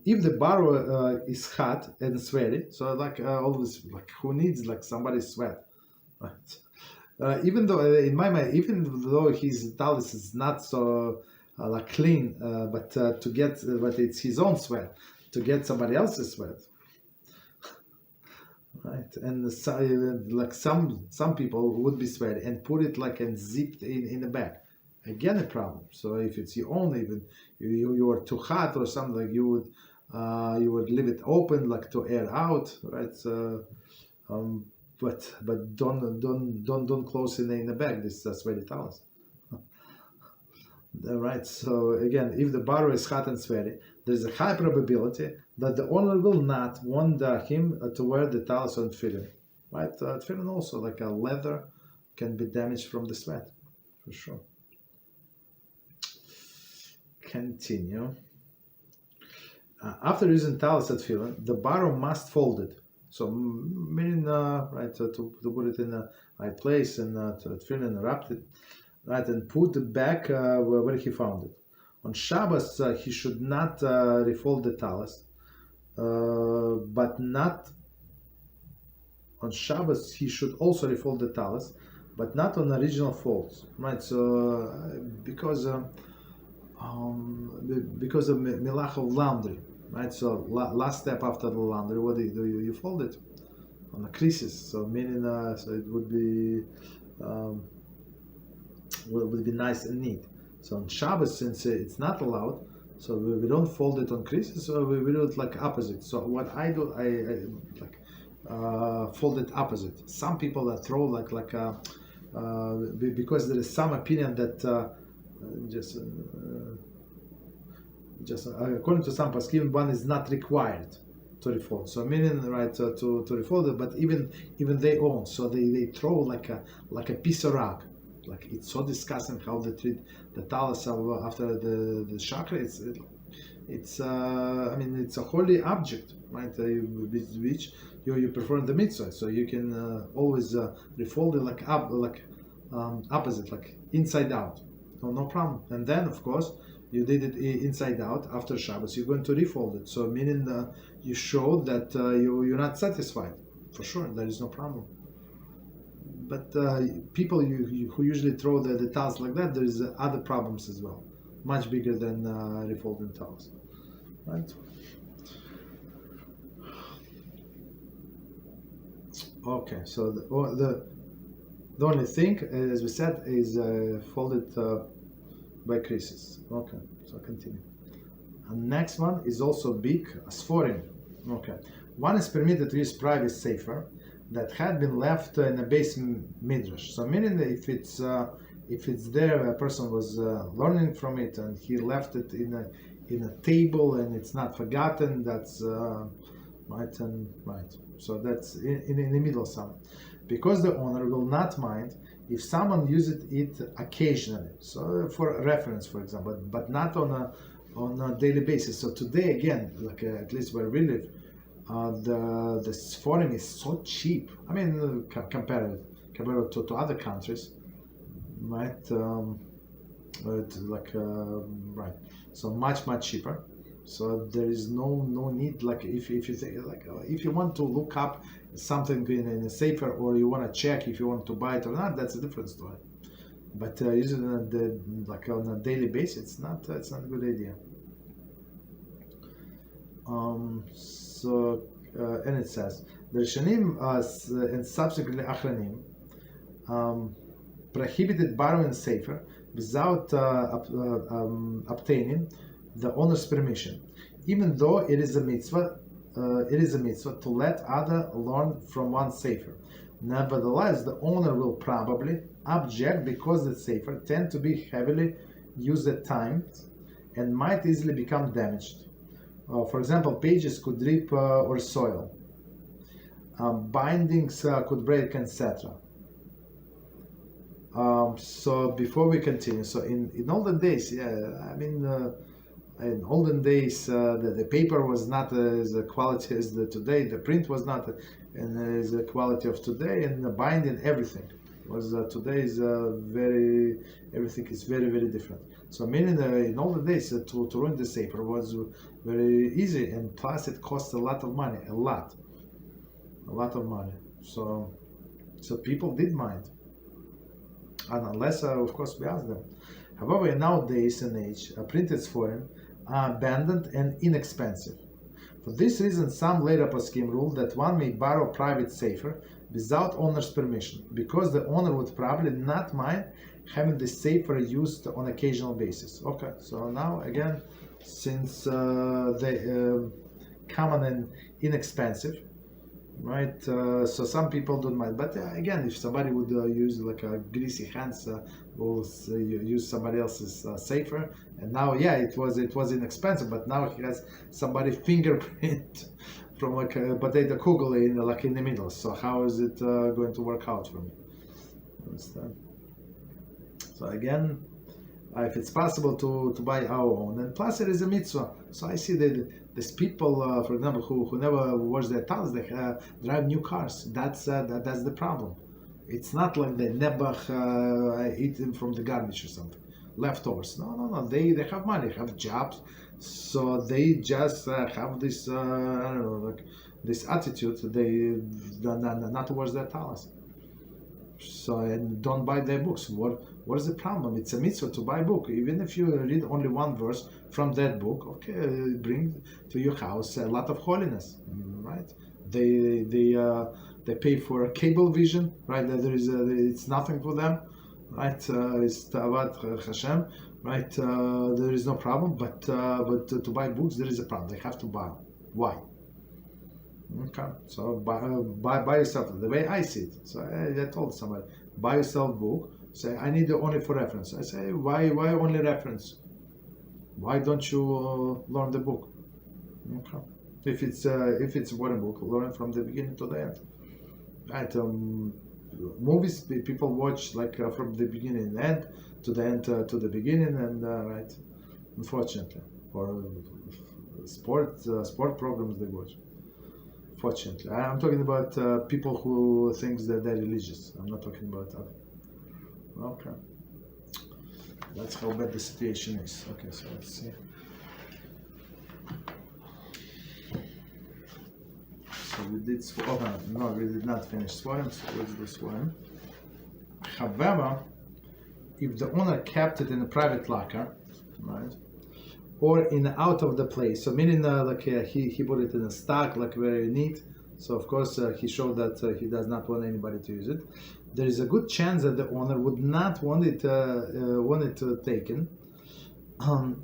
If the borrower is hot and sweaty, so always, like who needs like somebody's sweat, right? Even though in my mind, even though his talus is not so like clean, but to get, but it's his own sweat, to get somebody else's sweat, right? And so, like some people would be sweaty and put it like and zipped in the bag. Again, a problem. So if it's your own, even you are too hot or something, like you would leave it open, like to air out, right? So, but don't close it in the bag. This is sweaty towels. Right. So again, if the borrower is hot and sweaty, there is a high probability that the owner will not want him to wear the towels on tefillin. Right. Tefillin also, like a leather, can be damaged from the sweat, for sure. Continue. After using towels at tefillin, the borrower must fold it. So meaning right to put it in the right place and to tefillin, wrap it. Right, and put it back where he found it. On Shabbos, he should not refold the talus, but not on Shabbos. He should also refold the talus, but not on original folds. Right, so because of milach of laundry. Right, so last step after the laundry, what do? You fold it on the creases. So meaning, so it would be. Would be nice and neat. So on Shabbos, since it's not allowed, so we don't fold it on creases, so we do it like opposite. So what I do, I like fold it opposite. Some people that throw like because there is some opinion that just according to some poskim, one is not required to refold. So meaning, right, to refold it, but even they own, so they throw like a piece of rock. Like it's so disgusting how they treat the talus after the chakra. It's I mean it's a holy object, right? Which you perform the mitzvah, so you can always refold it like opposite, like inside out. No problem. And then of course you did it inside out after Shabbos. You're going to refold it. So meaning you show that you're not satisfied. For sure, there is no problem. But people who usually throw the towels like that, there is other problems as well, much bigger than refolding towels, right? Okay, so the only thing, as we said, is folded by creases. Okay, so continue. And next one is also big, sforim. Okay, one is permitted to use private sefer that had been left in a base midrash. So meaning that if it's there, a person was learning from it and he left it in a table and it's not forgotten, that's right and right. So that's in the middle some, because the owner will not mind if someone uses it occasionally. So for reference, for example, but not on a daily basis. So today again, like at least where we live, the foreign is so cheap. I mean, compared to other countries, right? Right. So much cheaper. So there is no need. Like if you say if you want to look up something in a safer, or you want to check if you want to buy it or not, that's a different story. But using like on a daily basis, it's not a good idea. So and it says the Rishonim and subsequently Achronim prohibited borrowing sefer without obtaining the owner's permission, even though it is a mitzvah. It is a mitzvah to let other learn from one sefer. Nevertheless, the owner will probably object because the sefer tend to be heavily used at times and might easily become damaged. For example, pages could drip or soil. Bindings could break, etc. So before we continue, so in olden days, yeah, I mean, In olden days, the paper was not as quality as today. The print was not as the quality of today, and the binding, everything was today is everything is very different. So meaning in olden days to ruin the paper was very easy, and plus it cost a lot of money, a lot of money. So people did mind, and unless of course we ask them. However, in nowadays and age, printed form are abundant and inexpensive. For this reason, some later poskim rule that one may borrow private sefer without owner's permission, because the owner would probably not mind having the sefer used on occasional basis. Okay, so now again, since they common and inexpensive, right? So some people don't mind, but again, if somebody would use like a greasy hands, will use somebody else's safer, and now it was inexpensive, but now he has somebody fingerprint from like a potato kugel in the middle. So how is it going to work out for me? Understand? So again, if it's possible to buy our own, and plus it is a mitzvah. So I see that there's people, for example, who never wash their towels. They drive new cars. That's the problem. It's not like they never eat them from the garbage or something, leftovers. No. They have money, have jobs, so they just have this I don't know, like this attitude. They not to wash their towels. So and don't buy their books. What is the problem? It's a mitzvah to buy a book. Even if you read only one verse from that book, okay, bring to your house a lot of holiness, right? They pay for a cable vision, right? It's nothing for them, right? It's Tavat Hashem, right? There is no problem, but to buy books there is a problem. They have to buy. Why? Okay, so buy yourself the way I see it. So I told somebody, buy yourself a book. Say I need it only for reference. I say why only reference? Why don't you learn the book? Okay, if it's one book, learn from the beginning to the end. Right? Movies people watch like from the beginning and end to the beginning, and right. Unfortunately, or sport programs they watch. Fortunately, I'm talking about people who think that they're religious. I'm not talking about other. Okay, that's how bad the situation is. Okay, so let's see. So we did. No, we did not finish Svarim. So let's do Svarim. However, if the owner kept it in a private locker, right? Or out of the place, so meaning he put it in a stock, like very neat. So of course he showed that he does not want anybody to use it. There is a good chance that the owner would not want it taken,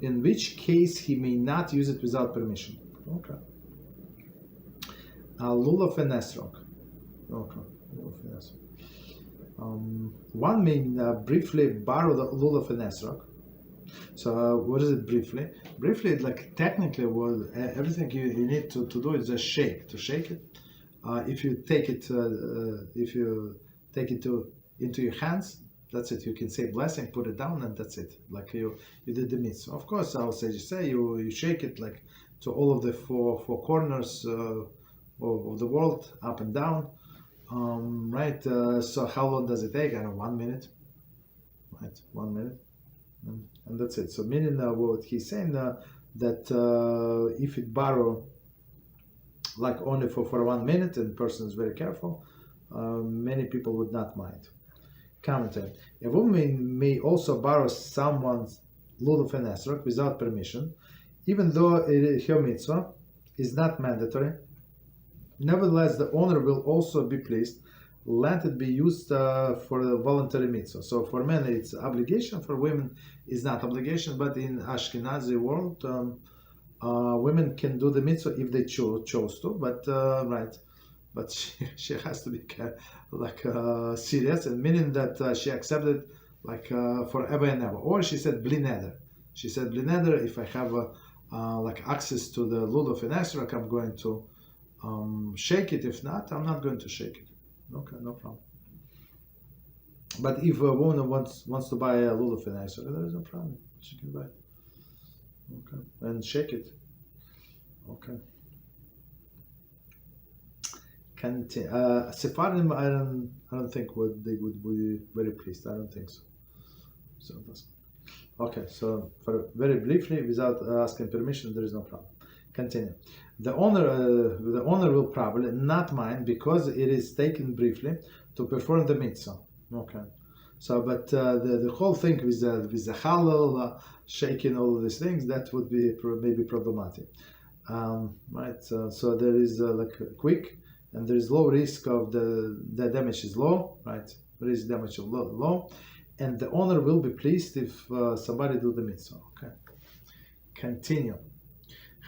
in which case he may not use it without permission. Okay. Lulav and esrog. Okay. Lulav and esrog. One may briefly borrow the lulav and esrog. So what is it briefly? Briefly, like technically, everything you need to do is just shake. To shake it, if you take it into your hands, that's it. You can say blessing, put it down, and that's it. Like you did the mitzvah. Of course, I would say you shake it like to all of the four corners of the world, up and down. Right. So how long does it take? I don't know, 1 minute. Right, 1 minute. And that's it. So meaning what he's saying that if it borrow like only for 1 minute and the person is very careful, many people would not mind. Commentary: a woman may also borrow someone's lulav and esrog without permission, even though her mitzvah is not mandatory. Nevertheless, the owner will also be pleased let it be used for the voluntary mitzvah. So for men it's obligation, for women it's not obligation, but in Ashkenazi world women can do the mitzvah if they chose to, but right, but she has to be serious, and meaning that she accepted like forever and ever. Or she said bli neder. She said bli neder, if I have like access to the lulav and esrog, I'm going to shake it. If not, I'm not going to shake it. Okay, no problem. But if a woman wants to buy a lulav and esrog, there is no problem. She can buy it. Okay, and shake it. Okay. Sephardim, I don't think they would be very pleased. I don't think so. So that's okay. So for very briefly, without asking permission, there is no problem. Continue. The owner will probably not mind because it is taken briefly to perform the mitzvah. Okay. So, but the whole thing with the halal, shaking all of these things, that would be maybe problematic. Right. So there is like quick, and there is low risk of the damage is low. Right. Risk damage is low, and the owner will be pleased if somebody do the mitzvah. Okay. Continue.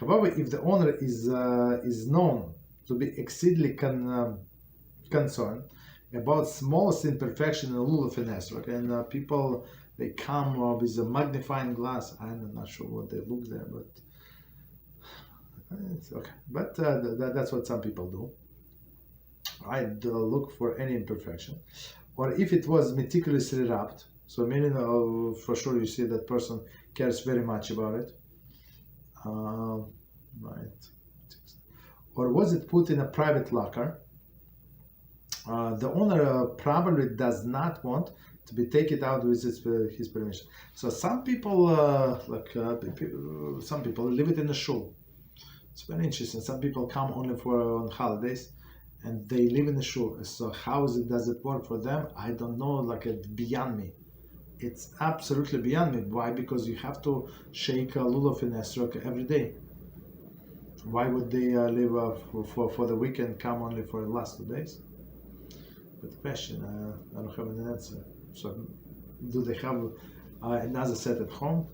However, if the owner is known to be exceedingly concerned about smallest imperfection in the lulav and esrog, and people they come with a magnifying glass. I'm not sure what they look there, but it's okay. But that's what some people do. I'd look for any imperfection, or if it was meticulously wrapped. So meaning for sure you see that person cares very much about it. Right. Or was it put in a private locker? The owner probably does not want to be taken out with his permission. So some people, some people leave it in the shul. It's very interesting. Some people come only on holidays, and they live in the shul. So how does it work for them? I don't know. Like it's beyond me. It's absolutely beyond me. Why? Because you have to shake a lulav and esrog every day. Why would they live for the weekend, come only for the last 2 days? Good question. I don't have an answer. So, do they have another set at home?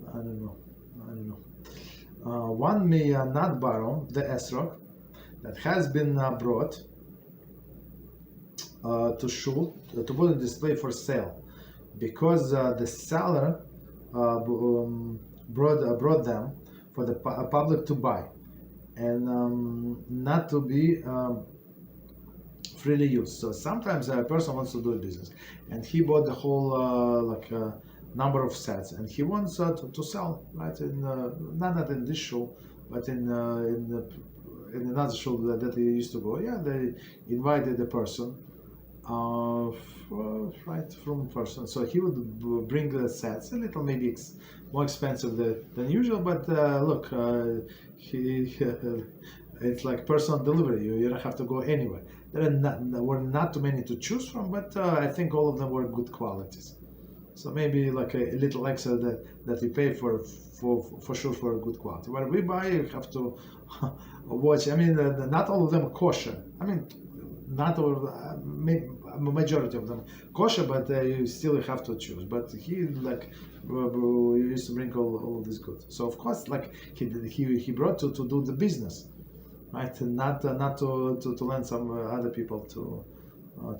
I don't know. One may not borrow the esrog that has been brought to shul to put on display for sale, because the seller brought them for the public to buy, and not to be freely used. So sometimes a person wants to do a business, and he bought the whole number of sets, and he wants to sell, right? In not in this shul, but in another shul that he used to go. Yeah, they invited the person. Right, from person. So he would bring the sets, a little maybe more expensive than usual, but look, it's like personal delivery. You don't have to go anywhere. Were not too many to choose from, but I think all of them were good qualities. So maybe like a little extra that we pay for sure for a good quality. When we buy, you have to watch. I mean, not all of them are kosher. I mean, not all, majority of them kosher, but you still have to choose. But he used to bring all of this good. So of course, like he brought to do the business, right? And not to lend some other people to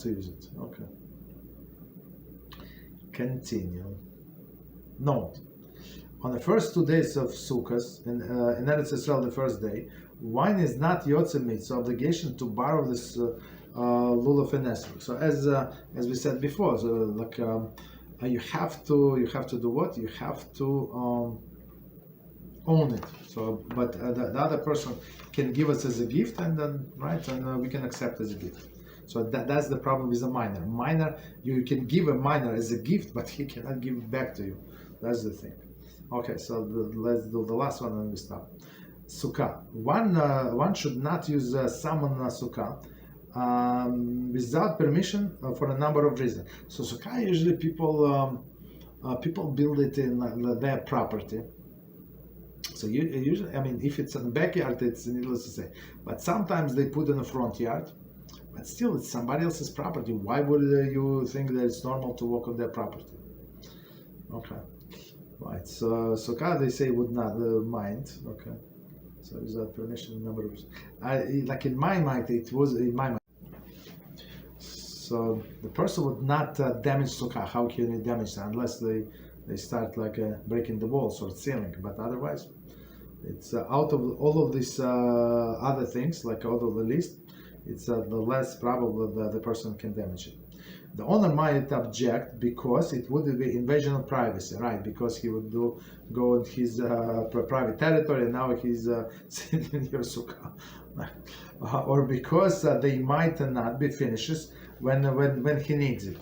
use it. Okay. Continue. Note: on the first 2 days of Sukkot in Eretz Yisrael, the first day, wine is not yotze mitzvah obligation to borrow this lulav and esrog. So as we said before, so you have to do what? You have to own it. So, but the other person can give us as a gift, and then and we can accept as a gift. So that's the problem with a minor. Minor, you can give a minor as a gift, but he cannot give it back to you. That's the thing. Okay, so let's do the last one and we stop. Sukkah. One should not use salmon sukkah without permission for a number of reasons. So sukkah, usually people build it in their property. So usually, I mean, if it's in the backyard, it's needless to say. But sometimes they put in the front yard. But still, it's somebody else's property. Why would you think that it's normal to walk on their property? Okay, right. So sukkah, they say, would not mind. Okay. So without permission, number of like in my mind, it was in my mind. So the person would not damage sukkah. How can you damage that unless they start breaking the walls or ceiling? But otherwise, it's out of all of these other things, like out of the list, it's the less probable that the person can damage it. The owner might object because it would be invasion of privacy, right? Because he would go in his private territory, and now he's sitting in your sukkah, or because they might not be finishes when he needs it,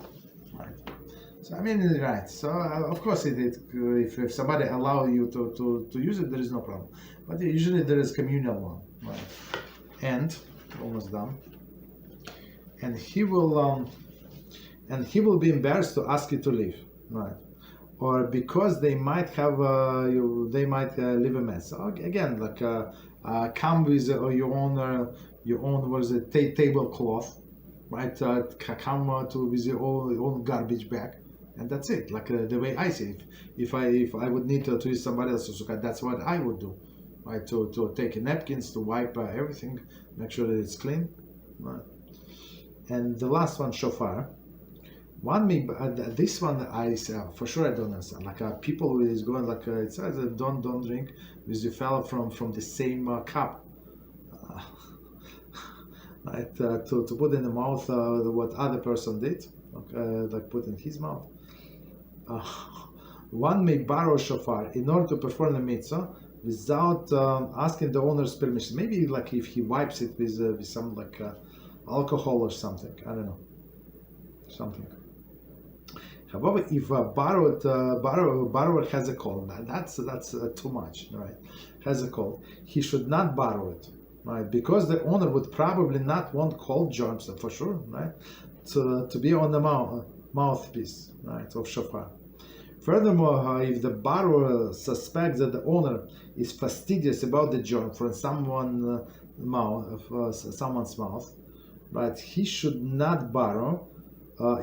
right? So I mean, right. So of course, if somebody allow you to use it, there is no problem. But usually there is communal one, right? And almost done. And he will be embarrassed to ask you to leave, right? Or because they might have leave a mess. So again, like come with your own was a tablecloth, right? Come with your own garbage bag, and that's it. Like the way I see it. If I would need to use somebody else's sukkah, that's what I would do, right? To take napkins, to wipe everything, make sure that it's clean, right? And the last one, shofar. This one I for sure I don't understand. Like people who is going like it says don't drink with the fellow from the same cup. Right, to put in the mouth what other person did, like put in his mouth. One may borrow shofar in order to perform the mitzvah without asking the owner's permission. Maybe like if he wipes it with some like alcohol or something. I don't know, something. However, if a borrower has a cold, that's too much, right? Has a cold, he should not borrow it, right? Because the owner would probably not want cold germs for sure, right? To be on the mouthpiece, right, of shofar. Furthermore, if the borrower suspects that the owner is fastidious about the germ from someone's mouth, right, he should not borrow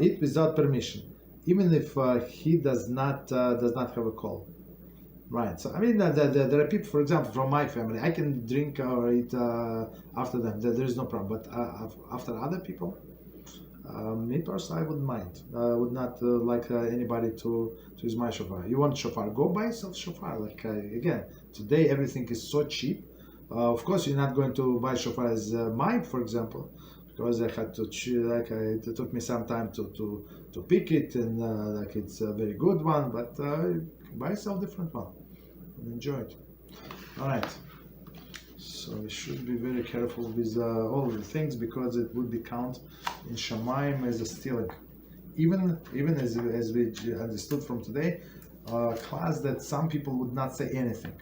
it without permission, even if he does not have a cold, right? So I mean, there are people, for example, from my family, I can drink or eat after them. There is no problem. But after other people, me personally, I wouldn't mind. I would not like anybody to use my shofar. You want shofar? Go buy yourself shofar. Like again, today everything is so cheap. Of course, you're not going to buy shofar as mine, for example, because I had to it took me some time to pick it, and like it's a very good one, but buy yourself a different one and enjoy it. All right, so we should be very careful with all of the things, because it would be count in Shamayim as a stealing, even as we understood from today class, that some people would not say anything.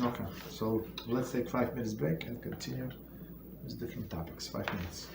Okay, so let's take 5 minutes break and continue with different topics. 5 minutes.